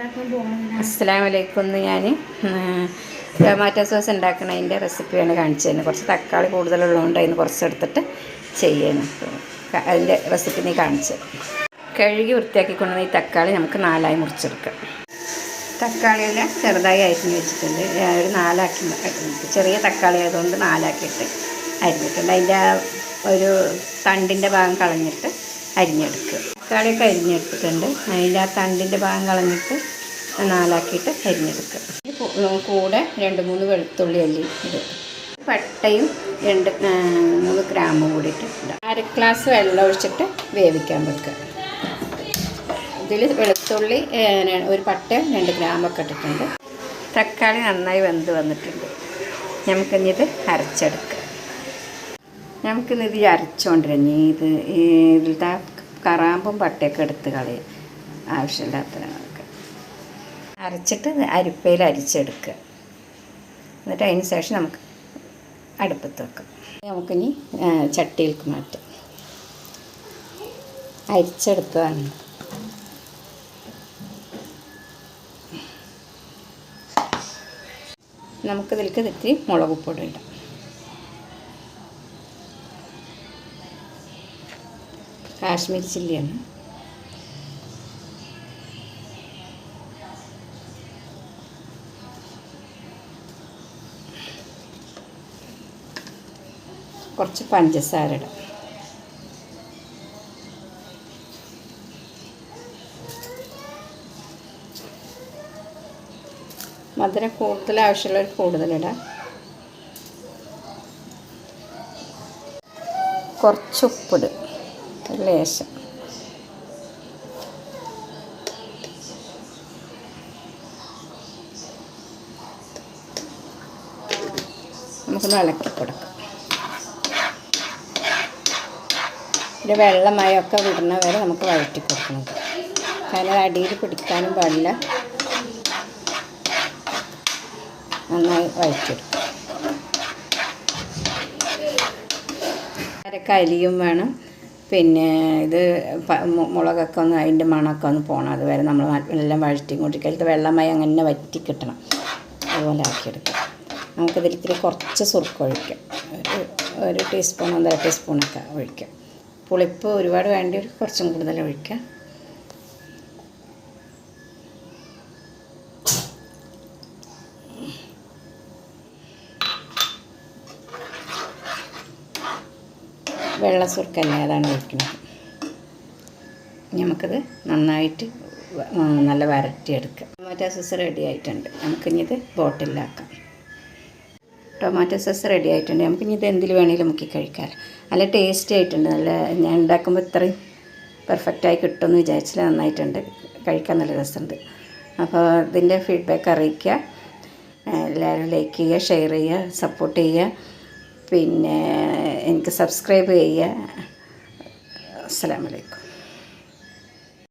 അസ്സലാമു അലൈക്കും. ഞാൻ ടൊമാറ്റോ സോസ് ഉണ്ടാക്കുന്നതിൻ്റെ റെസിപ്പിയാണ് കാണിച്ചു തരുന്നത്. കുറച്ച് തക്കാളി കൂടുതലുള്ളതുകൊണ്ട് അതിന് കുറച്ചെടുത്തിട്ട് ചെയ്യണം. അതിൻ്റെ റെസിപ്പി നീ കാണിച്ചു കഴുകി വൃത്തിയാക്കിക്കൊണ്ടുവന്ന ഈ തക്കാളി നമുക്ക് 4ആയി മുറിച്ചെടുക്കാം. തക്കാളിയെല്ലാം ചെറുതായി അരിഞ്ഞ് വെച്ചിട്ടുണ്ട്. ഒരു 4ആക്കി ചെറിയ തക്കാളി ആയതുകൊണ്ട് 4ആക്കിയിട്ട് അരിഞ്ഞിട്ടുണ്ട്. അതിൻ്റെ ഒരു തണ്ടിൻ്റെ ഭാഗം കളഞ്ഞിട്ട് അരിഞ്ഞെടുക്കുക. തക്കാളിയൊക്കെ അരിഞ്ഞെടുത്തിട്ടുണ്ട്. അതിൻ്റെ ആ തണ്ടിൻ്റെ ഭാഗം കളഞ്ഞിട്ട് 4ആക്കിയിട്ട് അരിഞ്ഞെടുക്കുക. കൂടെ 2-3 വെളുത്തുള്ളി അല്ലി ഇടുക. പട്ടയും 2-3 ഗ്രാമ്പും കൂടിയിട്ട് ഇടുക. 1/2 ഗ്ലാസ് വെള്ളം ഒഴിച്ചിട്ട് വേവിക്കാൻ വെക്കുക. ഇതിൽ വെളുത്തുള്ളി ഒരു പട്ട 2 ഗ്രാമ്പൊക്കെ ഇട്ടിട്ടുണ്ട്. തക്കാളി നന്നായി വെന്ത് വന്നിട്ടുണ്ട്. നമുക്കിത് അരച്ചെടുക്കുക. നമുക്കിത് അരച്ചുകൊണ്ടിരുന്നു. ഇതിലത്തെ കറാമ്പും പട്ടയൊക്കെ എടുത്ത് കളയുക. ആവശ്യമില്ലാത്തതൊക്കെ അരച്ചിട്ട് അരിപ്പയിൽ അരിച്ചെടുക്കുക. എന്നിട്ട് അതിന് ശേഷം നമുക്ക് അടുപ്പത്ത് വെക്കാം. നമുക്കിനി ചട്ടിയിലേക്ക് മാറ്റാം. അരിച്ചെടുത്തതാണ്. നമുക്കിതിലേക്ക് ഇത്തിരി മുളക് പൊടി ഇടാം. കാശ്മീരി ചില്ലിയാണ്. കുറച്ച് പഞ്ചസാര ഇടാം. മധുരം കൂടുതൽ ആവശ്യമുള്ളവർ കൂടുതലിടാം. കുറച്ച് ഉപ്പിടും, ലേശം. നമുക്കൊന്ന് ഇളക്കി കൊടുക്കാം. ഒരു വെള്ളമയമൊക്കെ വിടുന്ന വരെ നമുക്ക് വഴറ്റി കൊടുക്കണം. കാരണം അടിയിൽ പിടിക്കാനും പാടില്ല. നന്നായി വഴറ്റിയെടുക്കും. അരക്കലിയും വേണം. പിന്നെ ഇത് മുളകൊക്കെ ഒന്ന് അതിൻ്റെ മണമൊക്കെ ഒന്ന് പോകണം. അതുവരെ നമ്മൾ എല്ലാം വഴറ്റിക്കൊണ്ടിരിക്കുക. അതിലത്തെ വെള്ളമായി അങ്ങനെ വറ്റി കിട്ടണം. അതുപോലെ ആക്കിയെടുക്കുക. നമുക്കിതിൽ ഇത്തിരി കുറച്ച് സുർക്ക ഒഴിക്കാം. ഒരു ടീസ്പൂൺ 1.5 ടീസ്പൂണൊക്കെ ഒഴിക്കാം. പുളിപ്പ് ഒരുപാട് വേണ്ടി കുറച്ചും കൂടുതൽ ഒഴിക്കാം. വെള്ള സുർക്കല്ല, അതാണ് ഒഴിക്കുന്നത്. നമുക്കിത് നന്നായിട്ട് നല്ല വരട്ടിയെടുക്കാം. ടൊമാറ്റോ സോസ് റെഡി ആയിട്ടുണ്ട്. നമുക്കിനിത് ബോട്ടിലാക്കാം. ടൊമാറ്റോ സോസ് റെഡി ആയിട്ടുണ്ട്. നമുക്കിനി ഇത് എന്തിൽ വേണമെങ്കിലും മുക്കി കഴിക്കാം. നല്ല ടേസ്റ്റി ആയിട്ടുണ്ട്. നല്ല ഞാൻ ഉണ്ടാക്കുമ്പോൾ ഇത്രയും പെർഫെക്റ്റായി കിട്ടുമെന്ന് വിചാരിച്ചില്ല. നന്നായിട്ടുണ്ട്. കഴിക്കാൻ നല്ല രസമുണ്ട്. അപ്പോൾ ഇതിൻ്റെ ഫീഡ്ബാക്ക് അറിയിക്കുക. എല്ലാവരും ലൈക്ക് ചെയ്യുക, ഷെയർ ചെയ്യുക, സപ്പോർട്ട് ചെയ്യുക. പിന്നെ എനിക്ക് സബ്സ്ക്രൈബ് ചെയ്യുക. അസ്സലാമു അലൈക്കും.